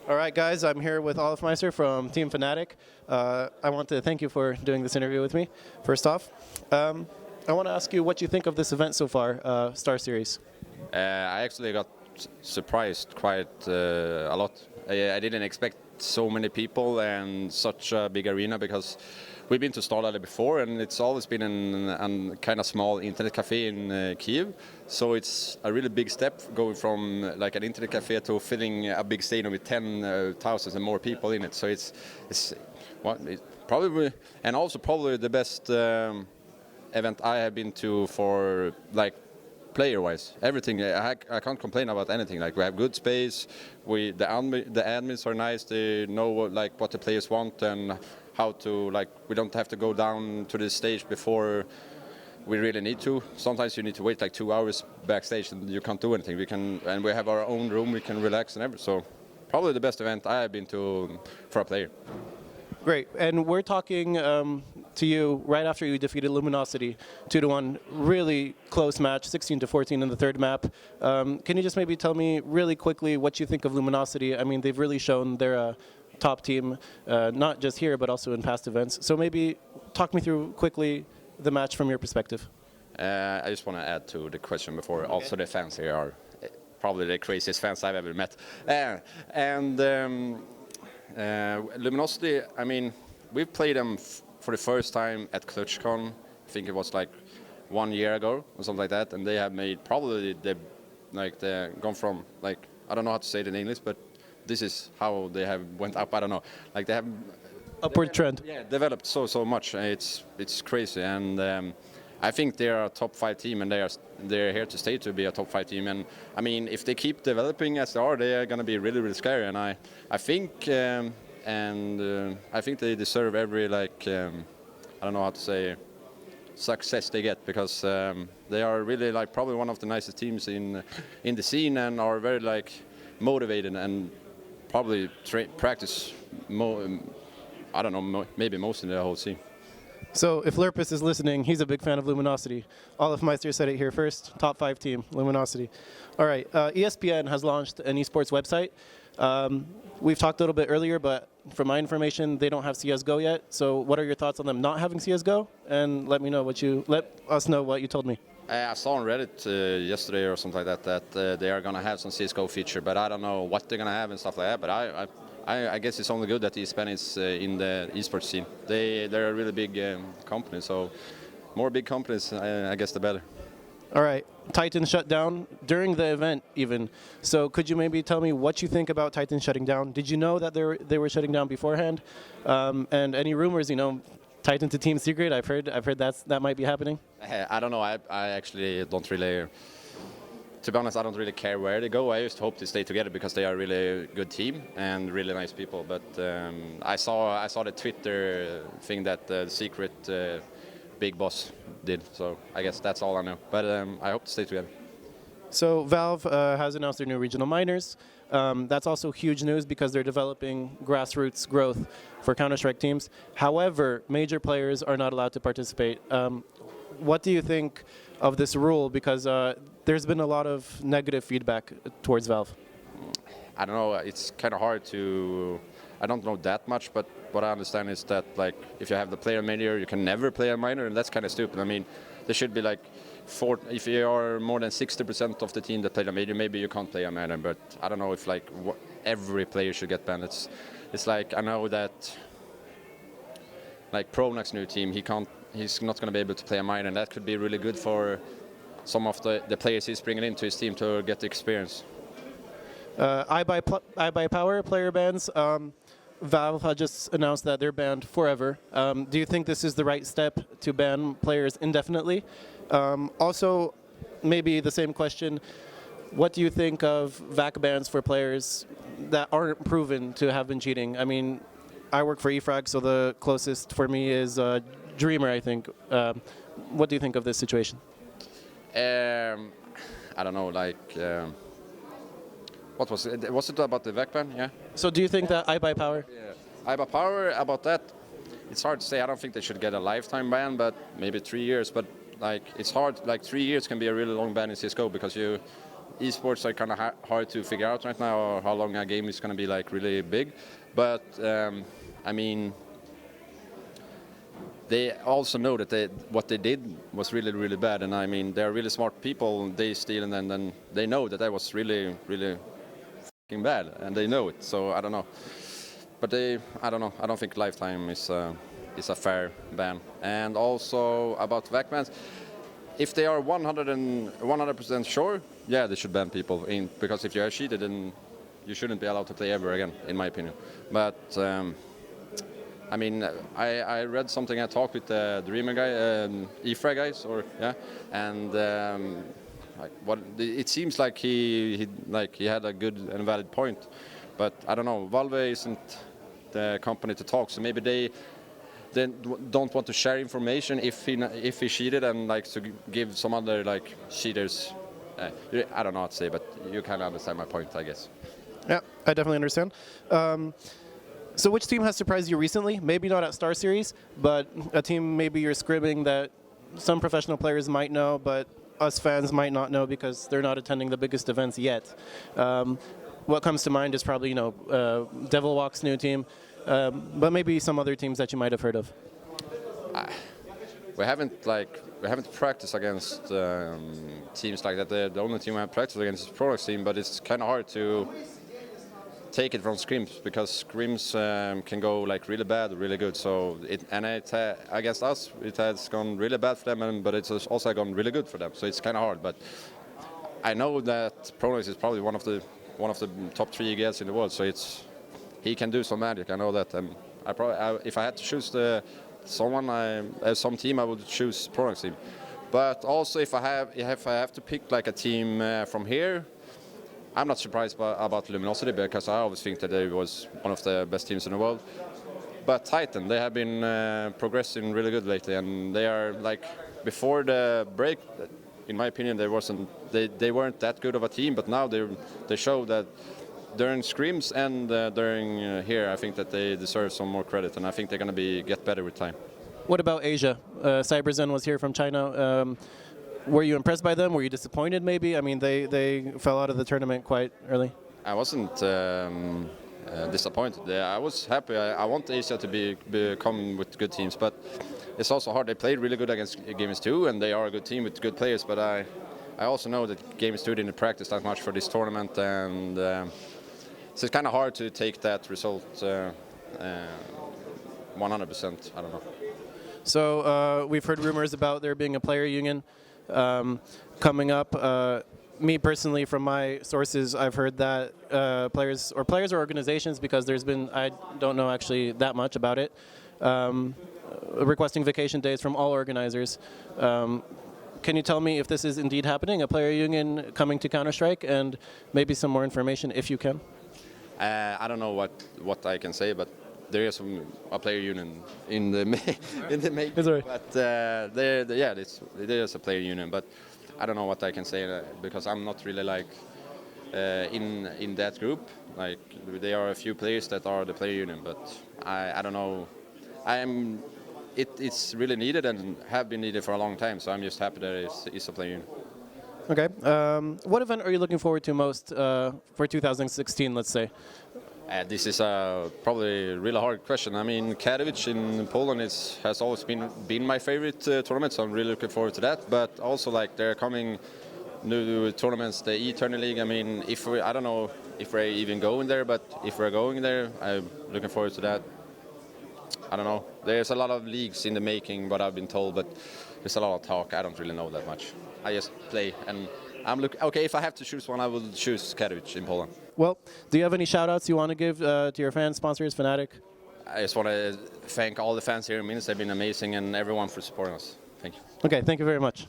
All right, guys, I'm here with Olofmeister from Team Fnatic. I want to thank you for doing this interview with me, first off. I want to ask you what you think of this event so far, StarSeries. I actually got surprised quite a lot. I didn't expect so many people and such a big arena because we've been to StarLadder before and it's always been in a kind of small internet cafe in Kiev. So it's a really big step going from like an internet cafe to filling a big stadium with 10,000 and more people in it. So it's probably, and also probably the best event I have been to for like player-wise. Everything, I can't complain about anything. Like we have good space, the admins are nice, they know what the players want and how to, like, we don't have to go down to the stage before we really need to. Sometimes you need to wait like 2 hours backstage and you can't do anything. And we have our own room, we can relax and everything. So probably the best event I have been to for a player. Great, and we're talking to you right after you defeated Luminosity 2-1. Really close match, 16-14 in the third map. Can you just maybe tell me really quickly what you think of Luminosity? I mean, they've really shown they're a top team, not just here, but also in past events. So maybe talk me through quickly the match from your perspective. I just want to add to the question before. Okay. Also, the fans here are probably the craziest fans I've ever met. Luminosity, I mean, we've played them for the first time at ClutchCon. I think it was like 1 year ago or something like that, and they have made probably gone from, like, I don't know how to say it in English, but this is how they have went up. I don't know, like they have upward trend. Yeah, developed so much. It's crazy, and I think they are a top 5 team, and they're here to stay to be a top 5 team. And I mean, if they keep developing as they are going to be really scary. And I think I think they deserve every I don't know how to say success they get, because they are really like probably one of the nicest teams in the scene and are very like motivated and probably practice more. I don't know, maybe most in the whole scene. So if Lurpus is listening, he's a big fan of Luminosity. Olofmeister said it here first, top 5 team, Luminosity. All right, ESPN has launched an esports website. We've talked a little bit earlier, but from my information, they don't have CSGO yet. So what are your thoughts on them not having CSGO? And let us know what you told me. I saw on Reddit yesterday or something like that they are going to have some CSGO feature, but I don't know what they're going to have and stuff like that. But I guess it's only good that ESPN is in the esports scene. They're a really big company, so more big companies, I guess the better. All right, Titan shut down during the event even. So could you maybe tell me what you think about Titan shutting down? Did you know that they were shutting down beforehand? And any rumors, Titan to Team Secret? I've heard that might be happening. I don't know. I actually don't really. To be honest, I don't really care where they go. I just hope they stay together because they are a really good team and really nice people. But I saw the Twitter thing that the Secret big boss did. So I guess that's all I know. But I hope to stay together. So Valve has announced their new regional minors. That's also huge news because they're developing grassroots growth for Counter-Strike teams. However, major players are not allowed to participate. What do you think of this rule? Because there's been a lot of negative feedback towards Valve. I don't know. It's kind of hard to. I don't know that much, but what I understand is that like if you have the player major, you can never play a minor, and that's kind of stupid. I mean, there should be like if you are more than 60% of the team that play a major, maybe you can't play a minor. But I don't know if like every player should get banned. It's like I know that like Pronak's new team, he's not going to be able to play a minor, and that could be really good for some of the players he's bringing into his team to get the experience. iBuyPower player bans. Valve had just announced that they're banned forever. Do you think this is the right step to ban players indefinitely? Also, maybe the same question, what do you think of VAC bans for players that aren't proven to have been cheating? I mean, I work for e-frag, so the closest for me is Dreamer, I think. What do you think of this situation? I don't know, like... what was it? Was it about the VAC ban? Yeah. So do you think that iBuyPower? Yeah. iBuyPower, about that, it's hard to say. I don't think they should get a lifetime ban, but maybe 3 years. But like it's hard. Like 3 years can be a really long ban in CS:GO because esports are kind of hard to figure out right now, or how long a game is going to be like really big. But I mean, they also know that what they did was really, really bad, and I mean, they're really smart people. They steal, and then they know that was really, really fucking bad, and they know it. So I don't know, but I don't know. I don't think lifetime is a fair ban. And also about VAC bans, if they are 100% sure, yeah, they should ban people because if you are cheated, then you shouldn't be allowed to play ever again, in my opinion. But I mean, I read something. I talked with the Dreamer guy, e-frag guys, and it seems like he had a good and valid point, but I don't know. Valve isn't the company to talk, so maybe they don't want to share information if he cheated, and like to give some other like cheaters. I don't know what to say, but you kind of understand my point, I guess. Yeah, I definitely understand. So which team has surprised you recently? Maybe not at StarSeries, but a team maybe you're scrimming that some professional players might know, but us fans might not know because they're not attending the biggest events yet. What comes to mind is probably, Devilwalk's new team, but maybe some other teams that you might have heard of. We haven't practiced against teams like that. The only team I have practiced against is Prolex team, but it's kind of hard to take it from scrims because scrims can go like really bad, really good. So against us, it has gone really bad for them, but it's also gone really good for them. So it's kind of hard. But I know that Prolex is probably one of the top 3 guys in the world. So he can do some magic. I know that. If I had to choose some team, I would choose Prolex team. But also if I have to pick like a team from here, I'm not surprised about Luminosity because I always think that they was one of the best teams in the world. But Titan, they have been progressing really good lately, and they are like before the break. In my opinion, they weren't that good of a team, but now they show that during scrims and during here, I think that they deserve some more credit, and I think they're going to get better with time. What about Asia? CyberZen was here from China. Were you impressed by them? Were you disappointed maybe? I mean, they fell out of the tournament quite early. I wasn't disappointed. I was happy. I want Asia to come with good teams, but it's also hard. They played really good against Games 2, and they are a good team with good players, but I also know that Games 2 didn't practice that much for this tournament, and so it's kind of hard to take that result 100%. I don't know. So we've heard rumors about there being a player union coming up. Me personally, from my sources, I've heard that players or organizations, because there's been, I don't know actually that much about it, requesting vacation days from all organizers. Can you tell me if this is indeed happening, a player union coming to Counter-Strike, and maybe some more information if you can? I don't know what I can say, but there is a player union in the making. But there is a player union, but I don't know what I can say because I'm not really like in that group. Like there are a few players that are the player union, but I don't know. It's really needed and have been needed for a long time. So I'm just happy that it's a player union. Okay. What event are you looking forward to most for 2016? Let's say. This is probably a really hard question. I mean, Katowice in Poland has always been my favorite tournament, so I'm really looking forward to that. But also, like, there are coming new tournaments, the E-Tourney League. I mean, I don't know if we're even going there, but if we're going there, I'm looking forward to that. I don't know. There's a lot of leagues in the making, what I've been told, but there's a lot of talk. I don't really know that much. I just play, and okay, if I have to choose one, I will choose Katowice in Poland. Well, do you have any shout-outs you want to give to your fans, sponsors, Fnatic? I just want to thank all the fans here in Minsk. They've been amazing, and everyone for supporting us. Thank you. Okay, thank you very much.